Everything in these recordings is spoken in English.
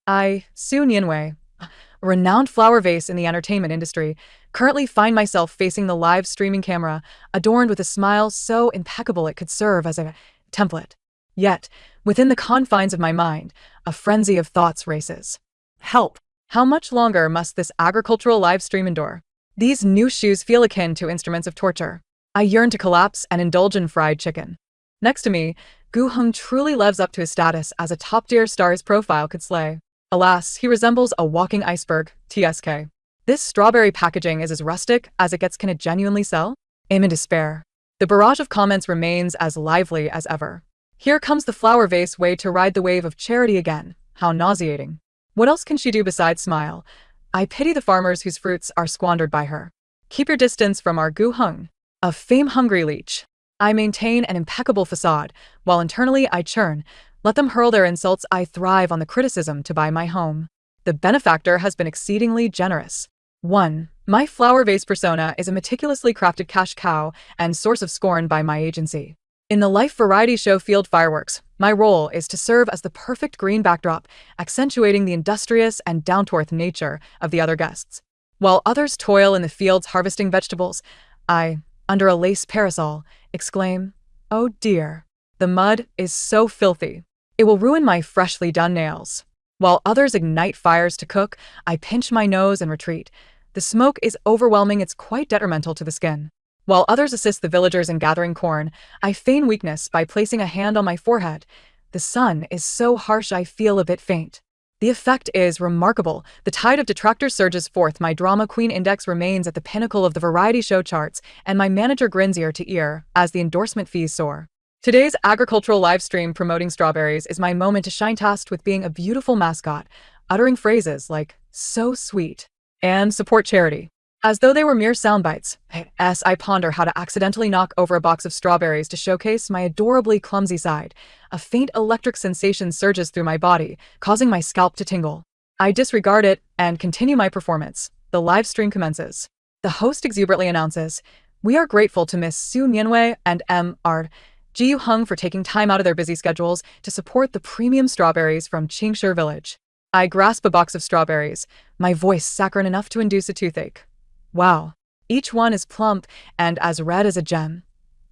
Su Nianwei, a renowned flower vase in the entertainment industry, currently find myself facing the live streaming camera, adorned with a smile so impeccable it could serve as a template. Yet, within the confines of my mind, a frenzy of thoughts races. Help! How much longer must this agricultural live stream endure? These new shoes feel akin to instruments of torture. I yearn to collapse and indulge in fried chicken. Next to me, Gu Heng truly lives up to his status as a top-tier star his profile could slay. Alas, he resembles a walking iceberg, TSK. This strawberry packaging is as rustic as it gets. Can it genuinely sell? I'm in despair. The barrage of comments remains as lively as ever. Here comes the flower vase way to ride the wave of charity again. How nauseating. What else can she do besides smile? I pity the farmers whose fruits are squandered by her. Keep your distance from our Gu Heng, a fame-hungry leech. I maintain an impeccable facade, while internally I churn. Let them hurl their insults, I thrive on the criticism to buy my home. The benefactor has been exceedingly generous. 1. My flower vase persona is a meticulously crafted cash cow and source of scorn by my agency. In the life variety show Field Fireworks, my role is to serve as the perfect green backdrop, accentuating the industrious and down-to-earth nature of the other guests. While others toil in the fields harvesting vegetables, I, under a lace parasol, exclaim, "Oh dear, the mud is so filthy. It will ruin my freshly done nails." While others ignite fires to cook, I pinch my nose and retreat. The smoke is overwhelming, it's quite detrimental to the skin. While others assist the villagers in gathering corn, I feign weakness by placing a hand on my forehead. The sun is so harsh I feel a bit faint. The effect is remarkable. The tide of detractors surges forth. My drama queen index remains at the pinnacle of the variety show charts, and my manager grins ear to ear as the endorsement fees soar. Today's agricultural live stream promoting strawberries is my moment to shine, tasked with being a beautiful mascot, uttering phrases like, "so sweet," and "support charity." As though they were mere sound bites, I ponder how to accidentally knock over a box of strawberries to showcase my adorably clumsy side. A faint electric sensation surges through my body, causing my scalp to tingle. I disregard it and continue my performance. The live stream commences. The host exuberantly announces, "We are grateful to Miss Su Nianwei and M.R. Ji Hung for taking time out of their busy schedules to support the premium strawberries from Qingshi Village." I grasp a box of strawberries, my voice saccharine enough to induce a toothache. Wow, each one is plump and as red as a gem.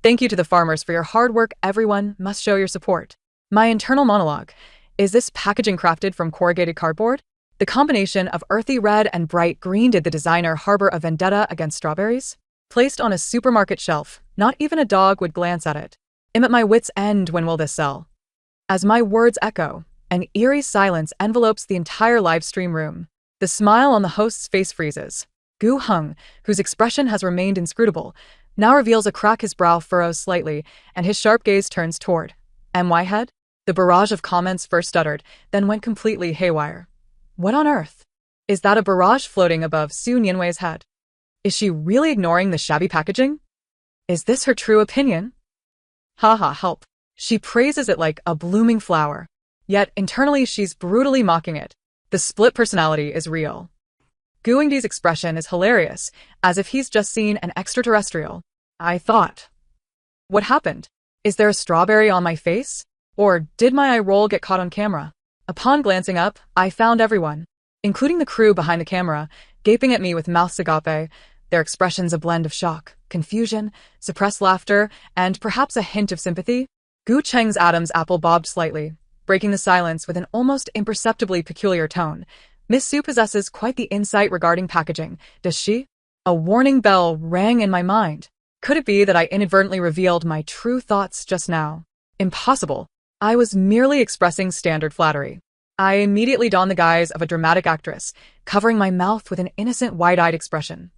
Thank you to the farmers for your hard work. Everyone must show your support. My internal monologue. Is this packaging crafted from corrugated cardboard? The combination of earthy red and bright green. Did the designer harbor a vendetta against strawberries? Placed on a supermarket shelf, not even a dog would glance at it. I'm at my wit's end. When will this sell? As my words echo, an eerie silence envelopes the entire live stream room. The smile on the host's face freezes. Gu Heng, whose expression has remained inscrutable, now reveals a crack. His brow furrows slightly, and his sharp gaze turns toward my head. The barrage of comments first stuttered, then went completely haywire. What on earth? Is that a barrage floating above Su Nianwei's head? Is she really ignoring the shabby packaging? Is this her true opinion? Haha, help. She praises it like a blooming flower. Yet, internally, she's brutally mocking it. The split personality is real. Gu Heng's expression is hilarious, as if he's just seen an extraterrestrial. I thought. What happened? Is there a strawberry on my face? Or did my eye roll get caught on camera? Upon glancing up, I found everyone, including the crew behind the camera, gaping at me with mouths agape, their expressions a blend of shock, confusion, suppressed laughter, and perhaps a hint of sympathy. Gu Cheng's Adam's apple bobbed slightly, breaking the silence with an almost imperceptibly peculiar tone. Miss Su possesses quite the insight regarding packaging, does she? A warning bell rang in my mind. Could it be that I inadvertently revealed my true thoughts just now? Impossible. I was merely expressing standard flattery. I immediately donned the guise of a dramatic actress, covering my mouth with an innocent wide-eyed expression.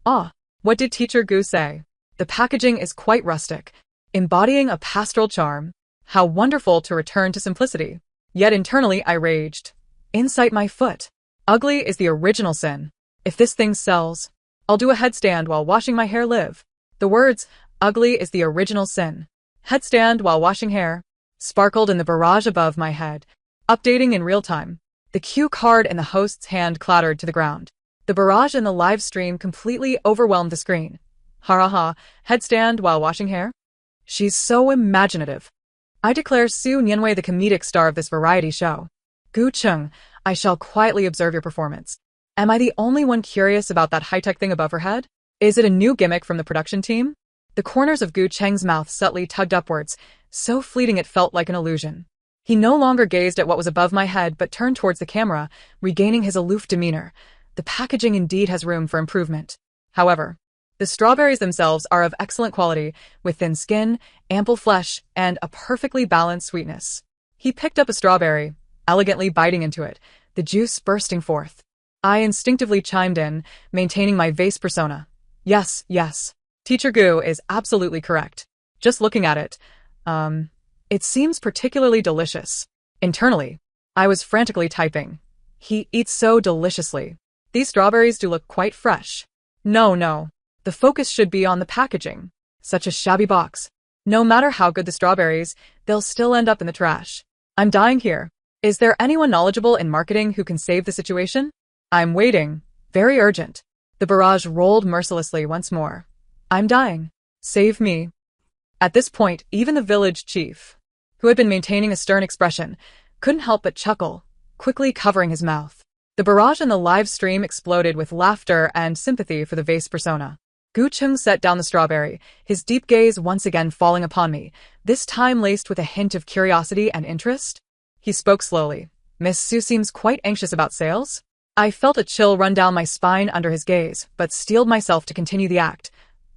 Ah, what did Teacher Gu say? The packaging is quite rustic, embodying a pastoral charm. How wonderful to return to simplicity. Yet internally I raged. Incite my foot. Ugly is the original sin. If this thing sells, I'll do a headstand while washing my hair. Live. The words, "ugly is the original sin, headstand while washing hair," sparkled in the barrage above my head, updating in real time. The cue card in the host's hand clattered to the ground. The barrage in the live stream completely overwhelmed the screen. Ha ha ha, headstand while washing hair? She's so imaginative. I declare Su Nianwei the comedic star of this variety show. Gu Cheng, I shall quietly observe your performance. Am I the only one curious about that high-tech thing above her head? Is it a new gimmick from the production team? The corners of Gu Cheng's mouth subtly tugged upwards, so fleeting it felt like an illusion. He no longer gazed at what was above my head but turned towards the camera, regaining his aloof demeanor. The packaging indeed has room for improvement. However, the strawberries themselves are of excellent quality, with thin skin, ample flesh, and a perfectly balanced sweetness. He picked up a strawberry, elegantly biting into it, the juice bursting forth. I instinctively chimed in, maintaining my vase persona. Yes, yes. Teacher Gu is absolutely correct. Just looking at it, it seems particularly delicious. Internally, I was frantically typing. He eats so deliciously. These strawberries do look quite fresh. No. The focus should be on the packaging. Such a shabby box. No matter how good the strawberries, they'll still end up in the trash. I'm dying here. Is there anyone knowledgeable in marketing who can save the situation? I'm waiting. Very urgent. The barrage rolled mercilessly once more. I'm dying. Save me. At this point, even the village chief, who had been maintaining a stern expression, couldn't help but chuckle, quickly covering his mouth. The barrage in the live stream exploded with laughter and sympathy for the vase persona. Gu Cheng set down the strawberry, his deep gaze once again falling upon me, this time laced with a hint of curiosity and interest. He spoke slowly. Miss Su seems quite anxious about sales? I felt a chill run down my spine under his gaze, but steeled myself to continue the act.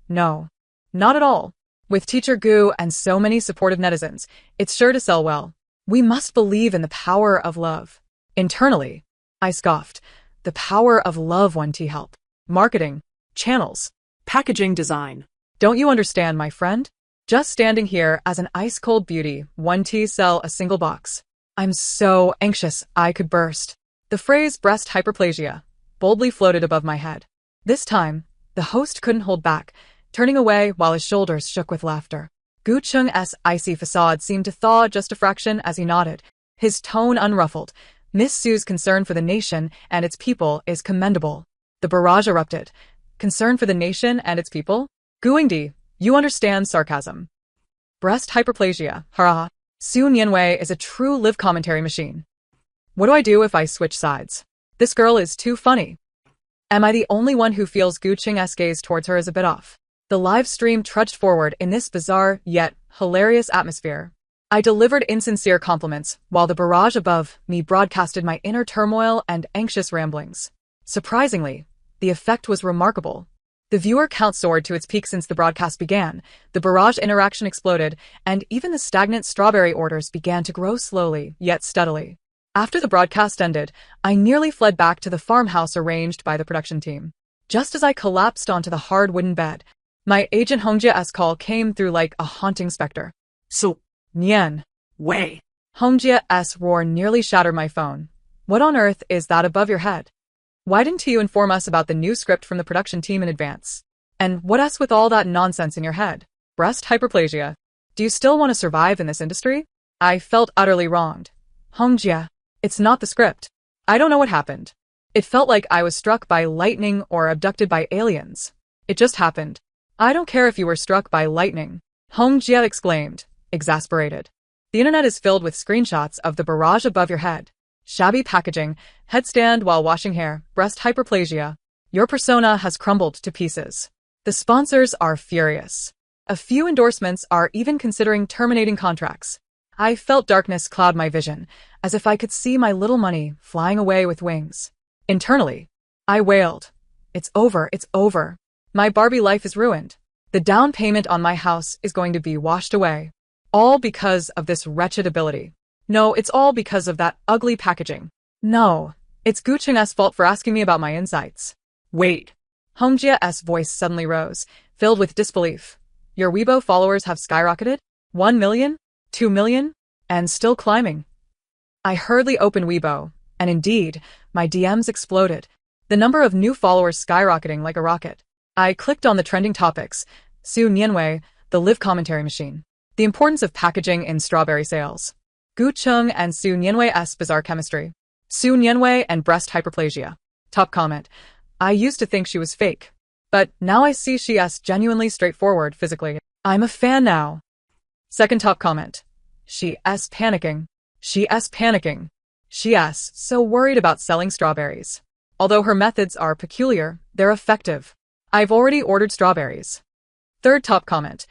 No, not at all. With Teacher Gu and so many supportive netizens, it's sure to sell well. We must believe in the power of love. Internally, I scoffed. The power of love, 1T help. Marketing, channels, packaging design. Don't you understand, my friend? Just standing here as an ice-cold beauty, 1T sell a single box. I'm so anxious I could burst. The phrase breast hyperplasia boldly floated above my head. This time, the host couldn't hold back, turning away while his shoulders shook with laughter. Gu Cheng's icy facade seemed to thaw just a fraction as he nodded, his tone unruffled. Miss Su's concern for the nation and its people is commendable. The barrage erupted. Concern for the nation and its people? Guingdi, you understand sarcasm. Breast hyperplasia, hurrah. Su Nianwei is a true live commentary machine. What do I do if I switch sides? This girl is too funny. Am I the only one who feels Gu Cheng's gaze towards her is a bit off? The live stream trudged forward in this bizarre, yet hilarious atmosphere. I delivered insincere compliments, while the barrage above me broadcasted my inner turmoil and anxious ramblings. Surprisingly, the effect was remarkable. The viewer count soared to its peak since the broadcast began, the barrage interaction exploded, and even the stagnant strawberry orders began to grow slowly, yet steadily. After the broadcast ended, I nearly fled back to the farmhouse arranged by the production team. Just as I collapsed onto the hard wooden bed, my agent Hongjia's call came through like a haunting specter. So, Nian. Wei. Hongjia's roar nearly shattered my phone. What on earth is that above your head? Why didn't you inform us about the new script from the production team in advance? And what else with all that nonsense in your head? Breast hyperplasia. Do you still want to survive in this industry? I felt utterly wronged. Hongjia, it's not the script. I don't know what happened. It felt like I was struck by lightning or abducted by aliens. It just happened. I don't care if you were struck by lightning. Hongjia exclaimed, exasperated. The internet is filled with screenshots of the barrage above your head. Shabby packaging, headstand while washing hair, breast hyperplasia. Your persona has crumbled to pieces. The sponsors are furious. A few endorsements are even considering terminating contracts. I felt darkness cloud my vision, as if I could see my little money flying away with wings. Internally, I wailed. It's over, it's over. My Barbie life is ruined. The down payment on my house is going to be washed away. All because of this wretched ability. No, it's all because of that ugly packaging. No, it's Gu Cheng's fault for asking me about my insights. Wait. Hongjia's voice suddenly rose, filled with disbelief. Your Weibo followers have skyrocketed? 1 million? 2 million? And still climbing. I hurriedly opened Weibo, and indeed, my DMs exploded, the number of new followers skyrocketing like a rocket. I clicked on the trending topics, Su Nianwei, the live commentary machine, the importance of packaging in strawberry sales, Gu Cheng and Su Nianwei's bizarre chemistry, Su Nianwei and breast hyperplasia. Top comment. I used to think she was fake, but now I see she's genuinely straightforward physically. I'm a fan now. Second top comment. She's panicking. She's panicking. She asks, so worried about selling strawberries. Although her methods are peculiar, they're effective. I've already ordered strawberries. Third top comment.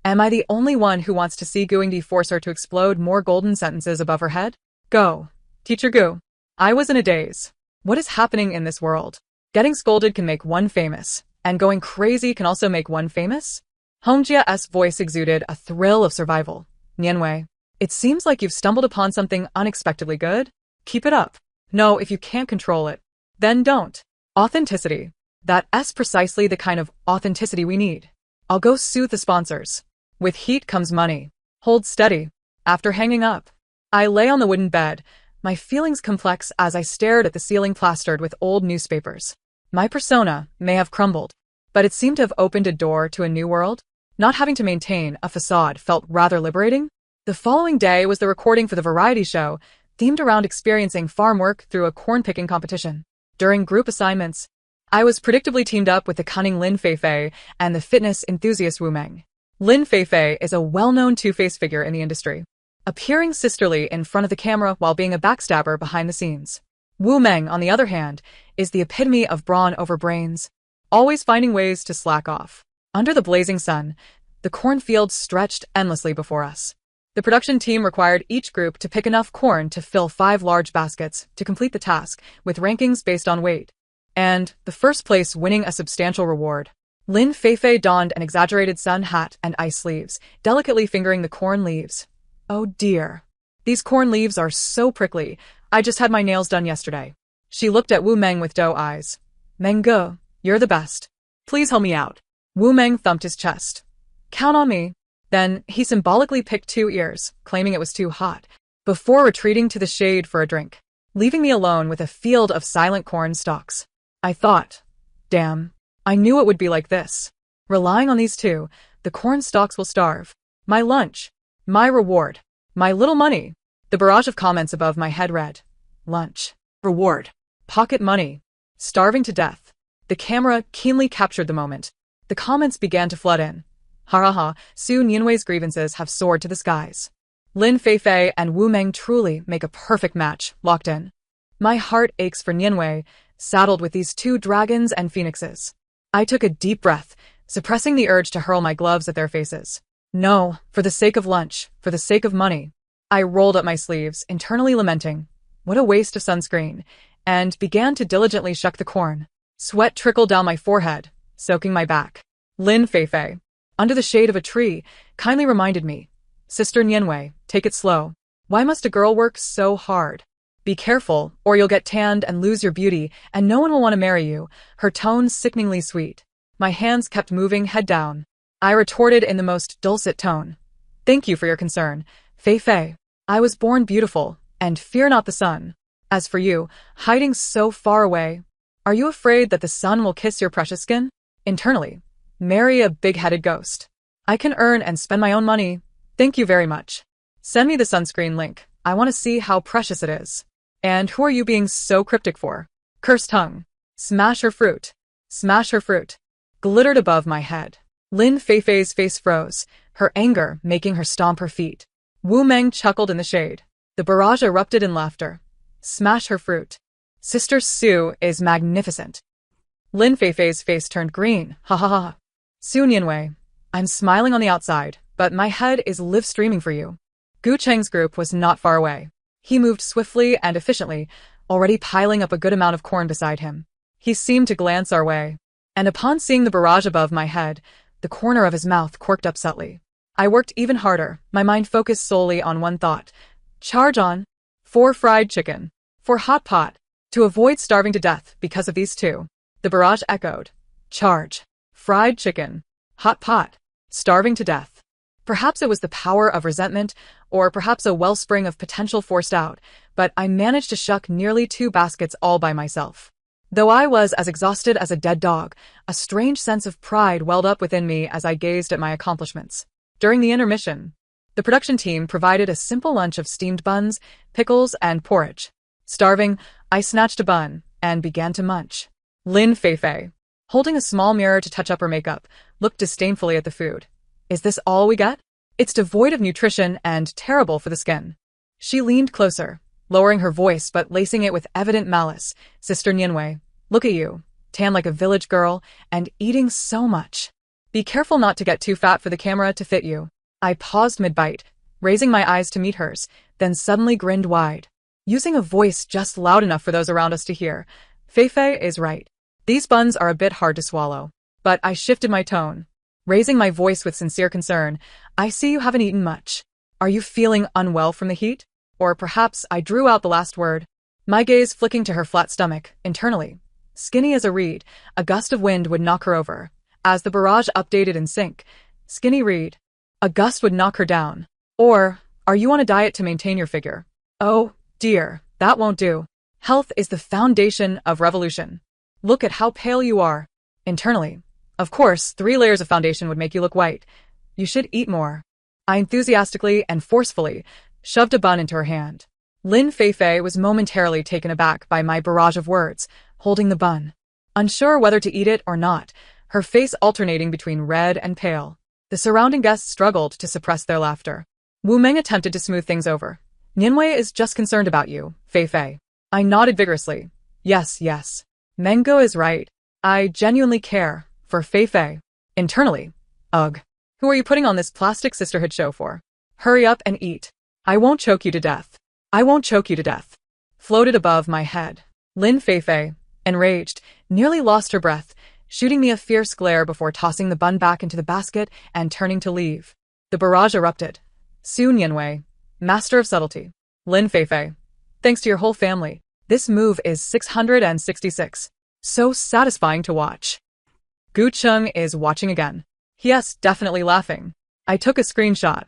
Am I the only one who wants to see Gooingdi force her to explode more golden sentences above her head? Go. Teacher Goo. I was in a daze. What is happening in this world? Getting scolded can make one famous, and going crazy can also make one famous? Hongjia's voice exuded a thrill of survival. Nianwei, it seems like you've stumbled upon something unexpectedly good. Keep it up. No, if you can't control it, then don't. Authenticity. That's precisely the kind of authenticity we need. I'll go soothe the sponsors. With heat comes money. Hold steady. After hanging up, I lay on the wooden bed, my feelings complex as I stared at the ceiling plastered with old newspapers. My persona may have crumbled, but it seemed to have opened a door to a new world. Not having to maintain a facade felt rather liberating. The following day was the recording for the variety show, themed around experiencing farm work through a corn-picking competition. During group assignments, I was predictably teamed up with the cunning Lin Feifei and the fitness enthusiast Wu Meng. Lin Feifei is a well-known two-faced figure in the industry, appearing sisterly in front of the camera while being a backstabber behind the scenes. Wu Meng, on the other hand, is the epitome of brawn over brains, always finding ways to slack off. Under the blazing sun, the cornfields stretched endlessly before us. The production team required each group to pick enough corn to fill 5 large baskets to complete the task, with rankings based on weight, and the first place winning a substantial reward. Lin Feifei donned an exaggerated sun hat and ice sleeves, delicately fingering the corn leaves. Oh dear. These corn leaves are so prickly. I just had my nails done yesterday. She looked at Wu Meng with doe eyes. Mengge, you're the best. Please help me out. Wu Meng thumped his chest. Count on me. Then he symbolically picked 2 ears, claiming it was too hot, before retreating to the shade for a drink, leaving me alone with a field of silent corn stalks. I thought, damn, I knew it would be like this. Relying on these 2, the corn stalks will starve. My lunch. My reward. My little money. The barrage of comments above my head read, lunch. Reward. Pocket money. Starving to death. The camera keenly captured the moment. The comments began to flood in. Ha ha ha, Su Nianwei's grievances have soared to the skies. Lin Feifei and Wu Meng truly make a perfect match, locked in. My heart aches for Nianwei, saddled with these 2 dragons and phoenixes. I took a deep breath, suppressing the urge to hurl my gloves at their faces. No, for the sake of lunch, for the sake of money. I rolled up my sleeves, internally lamenting, what a waste of sunscreen, and began to diligently shuck the corn. Sweat trickled down my forehead, soaking my back. Lin Feifei, under the shade of a tree, kindly reminded me, Sister Nianwei, take it slow. Why must a girl work so hard? Be careful, or you'll get tanned and lose your beauty, and no one will want to marry you, her tone sickeningly sweet. My hands kept moving, head down. I retorted in the most dulcet tone. Thank you for your concern, Feifei. I was born beautiful, and fear not the sun. As for you, hiding so far away, are you afraid that the sun will kiss your precious skin? Internally, marry a big-headed ghost. I can earn and spend my own money. Thank you very much. Send me the sunscreen link. I want to see how precious it is. And who are you being so cryptic for? Cursed tongue. Smash her fruit. Smash her fruit. Glittered above my head. Lin Feifei's face froze, her anger making her stomp her feet. Wu Meng chuckled in the shade. The barrage erupted in laughter. Smash her fruit. Sister Su is magnificent. Lin Feifei's face turned green. Ha ha ha. Su Nianwei, I'm smiling on the outside, but my head is live streaming for you. Gu Cheng's group was not far away. He moved swiftly and efficiently, already piling up a good amount of corn beside him. He seemed to glance our way, and upon seeing the barrage above my head, the corner of his mouth quirked up subtly. I worked even harder, my mind focused solely on one thought. Charge on. 4 fried chicken. 4 hot pot. To avoid starving to death because of these 2. The barrage echoed. Charge. Fried chicken. Hot pot. Starving to death. Perhaps it was the power of resentment, or perhaps a wellspring of potential forced out, but I managed to shuck nearly 2 baskets all by myself. Though I was as exhausted as a dead dog, a strange sense of pride welled up within me as I gazed at my accomplishments. During the intermission, the production team provided a simple lunch of steamed buns, pickles, and porridge. Starving, I snatched a bun and began to munch. Lin Feifei, holding a small mirror to touch up her makeup, looked disdainfully at the food. Is this all we get? It's devoid of nutrition and terrible for the skin. She leaned closer, lowering her voice but lacing it with evident malice. Sister Nianwei, look at you, tan like a village girl, and eating so much. Be careful not to get too fat for the camera to fit you. I paused mid-bite, raising my eyes to meet hers, then suddenly grinned wide, using a voice just loud enough for those around us to hear. Feifei is right. These buns are a bit hard to swallow. But I shifted my tone, raising my voice with sincere concern. I see you haven't eaten much. Are you feeling unwell from the heat? Or perhaps I drew out the last word, my gaze flicking to her flat stomach, internally. Skinny as a reed, a gust of wind would knock her over. As the barrage updated in sync, skinny reed, a gust would knock her down. Or, are you on a diet to maintain your figure? Oh, dear, that won't do. Health is the foundation of revolution. Look at how pale you are. Internally. Of course, 3 layers of foundation would make you look white. You should eat more. I enthusiastically and forcefully shoved a bun into her hand. Lin Feifei was momentarily taken aback by my barrage of words, holding the bun. Unsure whether to eat it or not, her face alternating between red and pale. The surrounding guests struggled to suppress their laughter. Wu Meng attempted to smooth things over. Nianwei is just concerned about you, Feifei. I nodded vigorously. Yes. Mengo is right. I genuinely care. For Feifei. Internally. Ugh. Who are you putting on this plastic sisterhood show for? Hurry up and eat. I won't choke you to death. I won't choke you to death. Floated above my head. Lin Feifei, enraged, nearly lost her breath, shooting me a fierce glare before tossing the bun back into the basket and turning to leave. The barrage erupted. Su Nianwei, master of subtlety. Lin Feifei. Thanks to your whole family. This move is 666. So satisfying to watch. Gu Cheng is watching again. Yes, definitely laughing. I took a screenshot.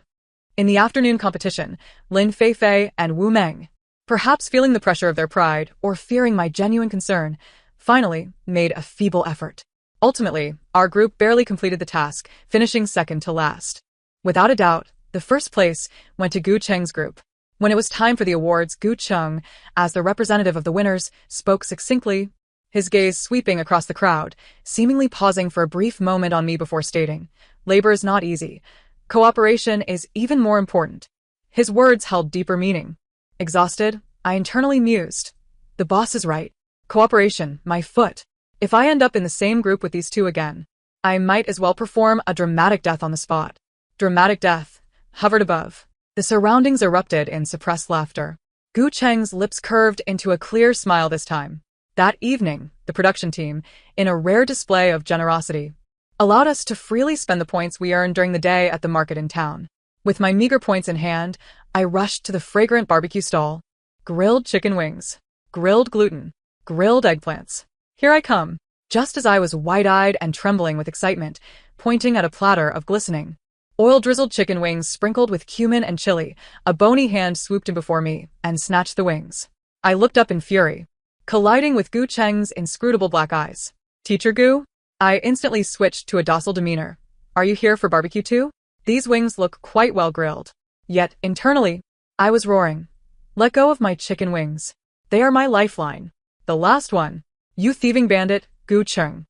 In the afternoon competition, Lin Feifei and Wu Meng, perhaps feeling the pressure of their pride or fearing my genuine concern, finally made a feeble effort. Ultimately, our group barely completed the task, finishing second to last. Without a doubt, the first place went to Gu Cheng's group. When it was time for the awards, Gu Cheng, as the representative of the winners, spoke succinctly, his gaze sweeping across the crowd, seemingly pausing for a brief moment on me before stating, labor is not easy. Cooperation is even more important. His words held deeper meaning. Exhausted, I internally mused. The boss is right. Cooperation, my foot. If I end up in the same group with these two again, I might as well perform a dramatic death on the spot. Dramatic death hovered above. The surroundings erupted in suppressed laughter. Gu Cheng's lips curved into a clear smile this time. That evening, the production team, in a rare display of generosity, allowed us to freely spend the points we earned during the day at the market in town. With my meager points in hand, I rushed to the fragrant barbecue stall. Grilled chicken wings, grilled gluten, grilled eggplants. Here I come. Just as I was wide-eyed and trembling with excitement, pointing at a platter of glistening, oil-drizzled chicken wings sprinkled with cumin and chili, a bony hand swooped in before me and snatched the wings. I looked up in fury, colliding with Gu Cheng's inscrutable black eyes. Teacher Gu? I instantly switched to a docile demeanor. Are you here for barbecue too? These wings look quite well grilled. Yet, internally, I was roaring. Let go of my chicken wings. They are my lifeline. The last one. You thieving bandit, Gu Cheng.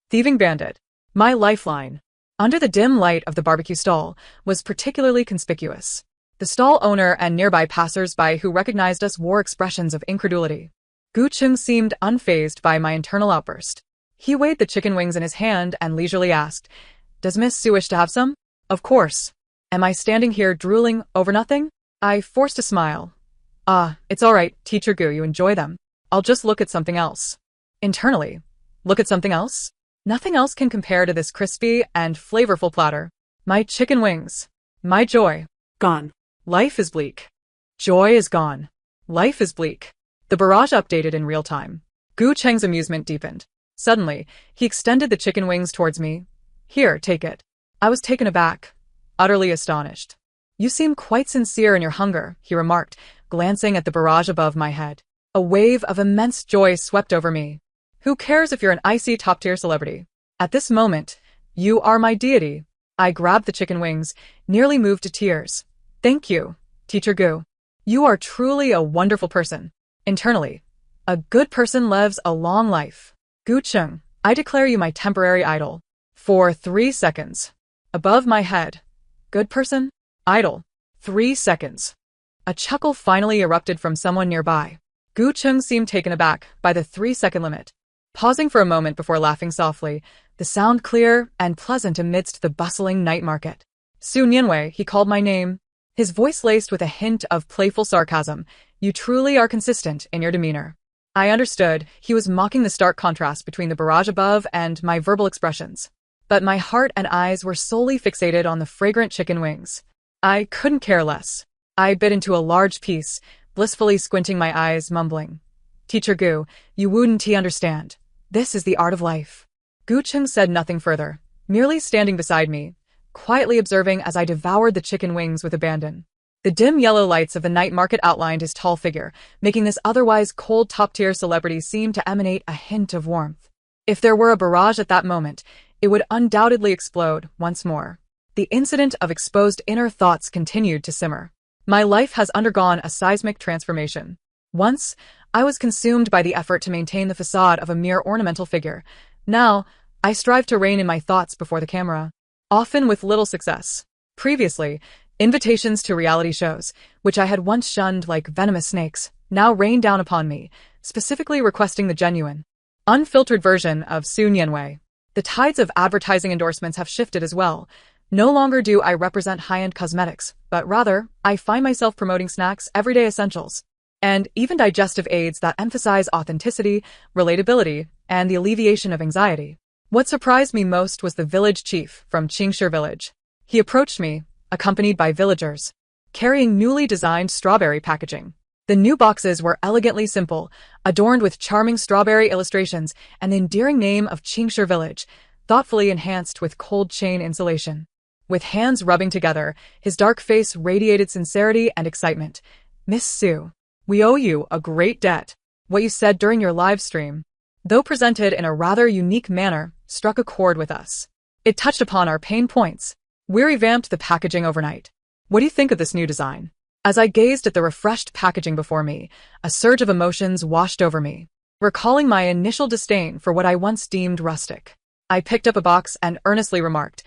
Thieving bandit. My lifeline. Under the dim light of the barbecue stall was particularly conspicuous. The stall owner and nearby passers-by who recognized us wore expressions of incredulity. Gu Cheng seemed unfazed by my internal outburst. He weighed the chicken wings in his hand and leisurely asked, Does Miss Su wish to have some? Of course. Am I standing here drooling over nothing? I forced a smile. It's all right, Teacher Gu, you enjoy them. I'll just look at something else. Internally. Look at something else? Nothing else can compare to this crispy and flavorful platter. My chicken wings. My joy. Gone. Life is bleak. Joy is gone. Life is bleak. The barrage updated in real time. Gu Cheng's amusement deepened. Suddenly, he extended the chicken wings towards me. Here, take it. I was taken aback, utterly astonished. You seem quite sincere in your hunger, he remarked, glancing at the barrage above my head. A wave of immense joy swept over me. Who cares if you're an icy top-tier celebrity? At this moment, you are my deity. I grabbed the chicken wings, nearly moved to tears. Thank you, Teacher Gu. You are truly a wonderful person. Internally, a good person lives a long life. Gu Cheng, I declare you my temporary idol. For 3 seconds. Above my head. Good person? Idol. 3 seconds. A chuckle finally erupted from someone nearby. Gu Chung seemed taken aback by the 3-second limit. Pausing for a moment before laughing softly, the sound clear and pleasant amidst the bustling night market. Su Nianwei, he called my name. His voice laced with a hint of playful sarcasm. You truly are consistent in your demeanor. I understood he was mocking the stark contrast between the barrage above and my verbal expressions. But my heart and eyes were solely fixated on the fragrant chicken wings. I couldn't care less. I bit into a large piece, blissfully squinting my eyes, mumbling. Teacher Gu, you wouldn't understand. This is the art of life. Gu Chung said nothing further, merely standing beside me, quietly observing as I devoured the chicken wings with abandon. The dim yellow lights of the night market outlined his tall figure, making this otherwise cold top-tier celebrity seem to emanate a hint of warmth. If there were a barrage at that moment, it would undoubtedly explode once more. The incident of exposed inner thoughts continued to simmer. My life has undergone a seismic transformation. Once, I was consumed by the effort to maintain the facade of a mere ornamental figure. Now, I strive to rein in my thoughts before the camera, often with little success. Previously, invitations to reality shows, which I had once shunned like venomous snakes, now rained down upon me, specifically requesting the genuine, unfiltered version of Su Nianwei. The tides of advertising endorsements have shifted as well. No longer do I represent high-end cosmetics, but rather, I find myself promoting snacks, everyday essentials, and even digestive aids that emphasize authenticity, relatability, and the alleviation of anxiety. What surprised me most was the village chief from Qingshi village. He approached me, accompanied by villagers, carrying newly designed strawberry packaging. The new boxes were elegantly simple, adorned with charming strawberry illustrations and the endearing name of Qingshi village, thoughtfully enhanced with cold chain insulation. With hands rubbing together, his dark face radiated sincerity and excitement. Miss Su, we owe you a great debt. What you said during your live stream, though presented in a rather unique manner, struck a chord with us. It touched upon our pain points. We revamped the packaging overnight. What do you think of this new design? As I gazed at the refreshed packaging before me, a surge of emotions washed over me, recalling my initial disdain for what I once deemed rustic. I picked up a box and earnestly remarked,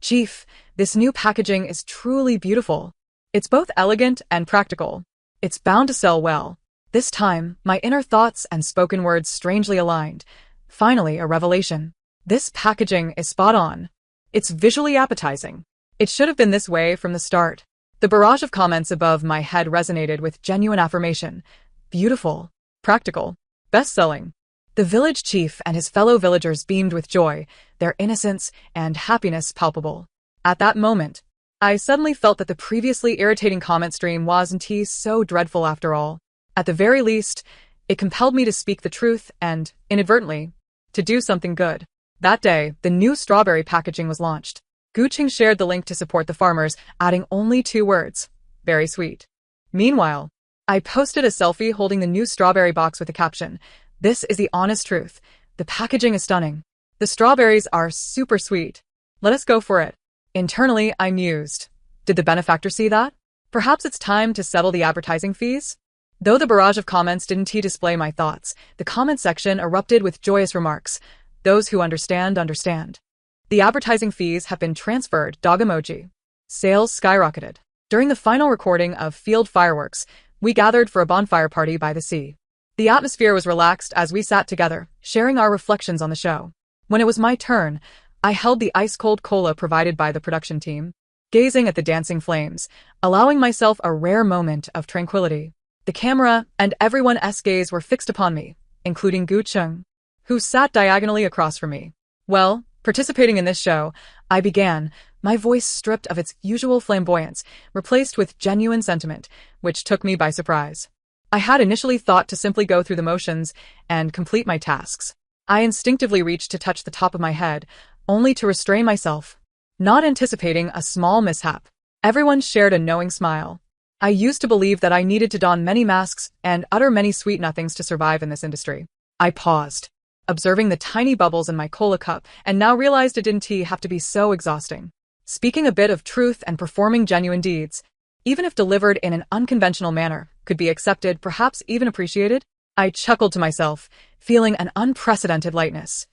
Chief, this new packaging is truly beautiful. It's both elegant and practical. It's bound to sell well. This time, my inner thoughts and spoken words strangely aligned. Finally, a revelation. This packaging is spot on. It's visually appetizing. It should have been this way from the start. The barrage of comments above my head resonated with genuine affirmation. Beautiful. Practical. Best-selling. The village chief and his fellow villagers beamed with joy, their innocence and happiness palpable. At that moment, I suddenly felt that the previously irritating comment stream wasn't so dreadful after all. At the very least, it compelled me to speak the truth and, inadvertently, to do something good. That day, the new strawberry packaging was launched. Gu Qing shared the link to support the farmers, adding only 2 words. Very sweet. Meanwhile, I posted a selfie holding the new strawberry box with the caption, This is the honest truth. The packaging is stunning. The strawberries are super sweet. Let us go for it. Internally, I mused. Did the benefactor see that? Perhaps it's time to settle the advertising fees? Though the barrage of comments didn't display my thoughts, the comment section erupted with joyous remarks. Those who understand, understand. The advertising fees have been transferred, dog emoji. Sales skyrocketed. During the final recording of Field Fireworks, we gathered for a bonfire party by the sea. The atmosphere was relaxed as we sat together, sharing our reflections on the show. When it was my turn, I held the ice-cold cola provided by the production team, gazing at the dancing flames, allowing myself a rare moment of tranquility. The camera and everyone's gaze were fixed upon me, including Gu Chung, who sat diagonally across from me. Well, participating in this show, I began, my voice stripped of its usual flamboyance, replaced with genuine sentiment, which took me by surprise. I had initially thought to simply go through the motions and complete my tasks. I instinctively reached to touch the top of my head, only to restrain myself, not anticipating a small mishap. Everyone shared a knowing smile. I used to believe that I needed to don many masks and utter many sweet nothings to survive in this industry. I paused, observing the tiny bubbles in my cola cup, and now realized it didn't have to be so exhausting. Speaking a bit of truth and performing genuine deeds, even if delivered in an unconventional manner, could be accepted, perhaps even appreciated. I chuckled to myself, feeling an unprecedented lightness.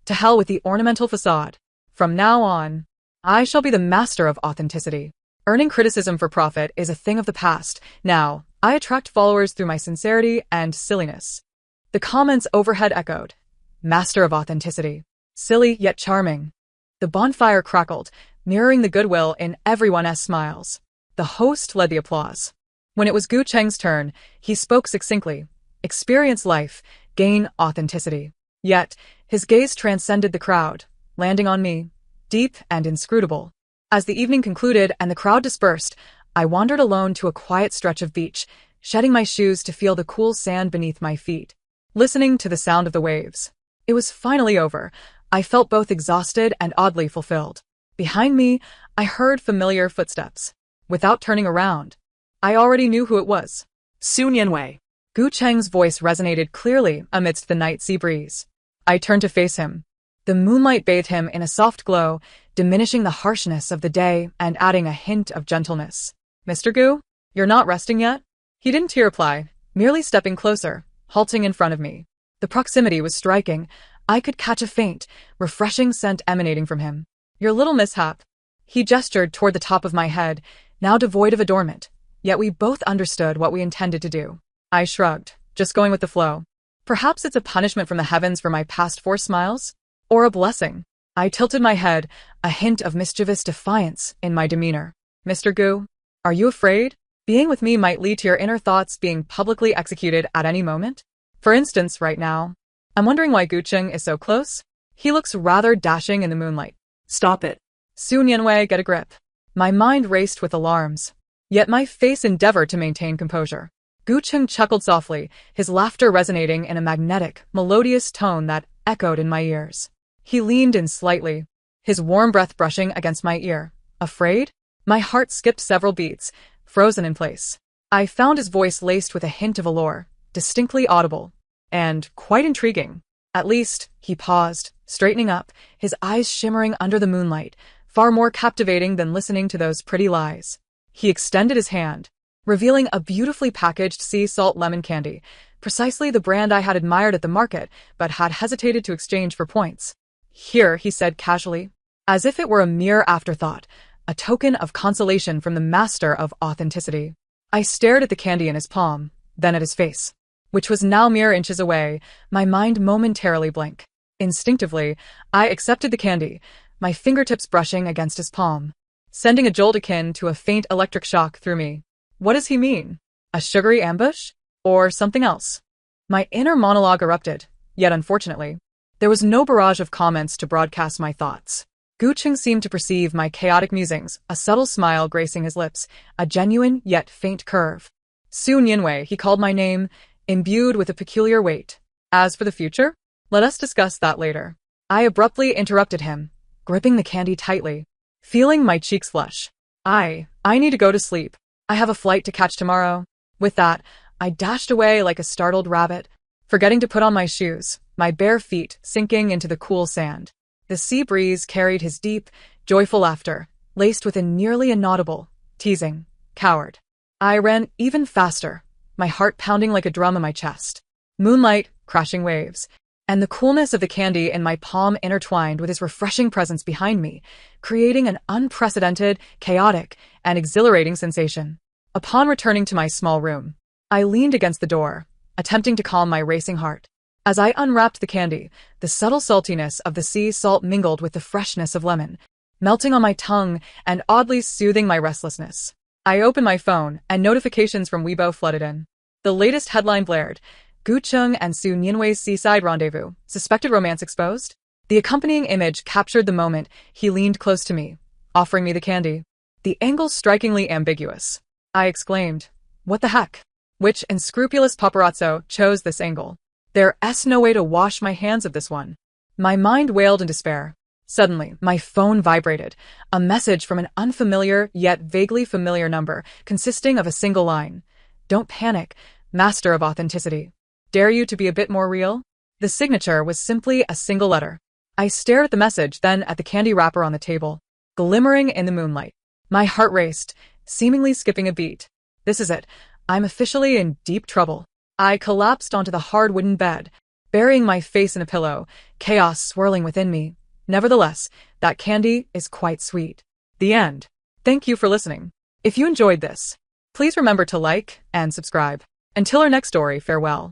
To hell with the ornamental facade. From now on, I shall be the master of authenticity. Earning criticism for profit is a thing of the past. Now, I attract followers through my sincerity and silliness. The comments overhead echoed. Master of authenticity. Silly yet charming. The bonfire crackled, mirroring the goodwill in everyone's smiles. The host led the applause. When it was Gu Cheng's turn, he spoke succinctly. Experience life, gain authenticity. Yet, his gaze transcended the crowd, landing on me, deep and inscrutable. As the evening concluded and the crowd dispersed, I wandered alone to a quiet stretch of beach, shedding my shoes to feel the cool sand beneath my feet, listening to the sound of the waves. It was finally over. I felt both exhausted and oddly fulfilled. Behind me, I heard familiar footsteps. Without turning around, I already knew who it was. Sun Yanwei. Gu Cheng's voice resonated clearly amidst the night sea breeze. I turned to face him. The moonlight bathed him in a soft glow, diminishing the harshness of the day and adding a hint of gentleness. Mr. Gu, you're not resting yet? He didn't reply, merely stepping closer, halting in front of me. The proximity was striking. I could catch a faint, refreshing scent emanating from him. Your little mishap. He gestured toward the top of my head, now devoid of adornment, yet we both understood what we intended to do. I shrugged, just going with the flow. Perhaps it's a punishment from the heavens for my past 4 smiles? Or a blessing? I tilted my head, a hint of mischievous defiance in my demeanor. Mr. Gu, are you afraid? Being with me might lead to your inner thoughts being publicly executed at any moment? For instance, right now. I'm wondering why Gu Cheng is so close. He looks rather dashing in the moonlight. Stop it. Sun Yanwei, get a grip. My mind raced with alarms. Yet my face endeavored to maintain composure. Gu Cheng chuckled softly, his laughter resonating in a magnetic, melodious tone that echoed in my ears. He leaned in slightly, his warm breath brushing against my ear. Afraid? My heart skipped several beats, frozen in place. I found his voice laced with a hint of allure, distinctly audible, and quite intriguing. At least, he paused, straightening up, his eyes shimmering under the moonlight, far more captivating than listening to those pretty lies. He extended his hand, revealing a beautifully packaged sea salt lemon candy, precisely the brand I had admired at the market but had hesitated to exchange for points. Here, he said casually, as if it were a mere afterthought, a token of consolation from the master of authenticity. I stared at the candy in his palm, then at his face, which was now mere inches away, my mind momentarily blank. Instinctively, I accepted the candy, my fingertips brushing against his palm, sending a jolt akin to a faint electric shock through me. What does he mean? A sugary ambush? Or something else? My inner monologue erupted, yet unfortunately, there was no barrage of comments to broadcast my thoughts. Gu Cheng seemed to perceive my chaotic musings, a subtle smile gracing his lips, a genuine yet faint curve. Sun Yanwei, he called my name, imbued with a peculiar weight. As for the future, let us discuss that later. I abruptly interrupted him, gripping the candy tightly, feeling my cheeks flush. I need to go to sleep. I have a flight to catch tomorrow. With that, I dashed away like a startled rabbit, forgetting to put on my shoes, my bare feet sinking into the cool sand. The sea breeze carried his deep, joyful laughter, laced with a nearly inaudible, teasing, coward. I ran even faster, my heart pounding like a drum in my chest. Moonlight, crashing waves, and the coolness of the candy in my palm intertwined with his refreshing presence behind me, creating an unprecedented, chaotic, and exhilarating sensation. Upon returning to my small room, I leaned against the door, attempting to calm my racing heart. As I unwrapped the candy, the subtle saltiness of the sea salt mingled with the freshness of lemon, melting on my tongue and oddly soothing my restlessness. I opened my phone, and notifications from Weibo flooded in. The latest headline blared, Gu Cheng and Sun Yanwei's seaside rendezvous, suspected romance exposed? The accompanying image captured the moment he leaned close to me, offering me the candy. The angle strikingly ambiguous. I exclaimed, what the heck? Which unscrupulous paparazzo chose this angle? There's no way to wash my hands of this one. My mind wailed in despair. Suddenly, my phone vibrated, a message from an unfamiliar yet vaguely familiar number consisting of a single line. Don't panic, master of authenticity. Dare you to be a bit more real? The signature was simply a single letter. I stared at the message, then at the candy wrapper on the table, glimmering in the moonlight. My heart raced, seemingly skipping a beat. This is it. I'm officially in deep trouble. I collapsed onto the hard wooden bed, burying my face in a pillow, chaos swirling within me. Nevertheless, that candy is quite sweet. The end. Thank you for listening. If you enjoyed this, please remember to like and subscribe. Until our next story, farewell.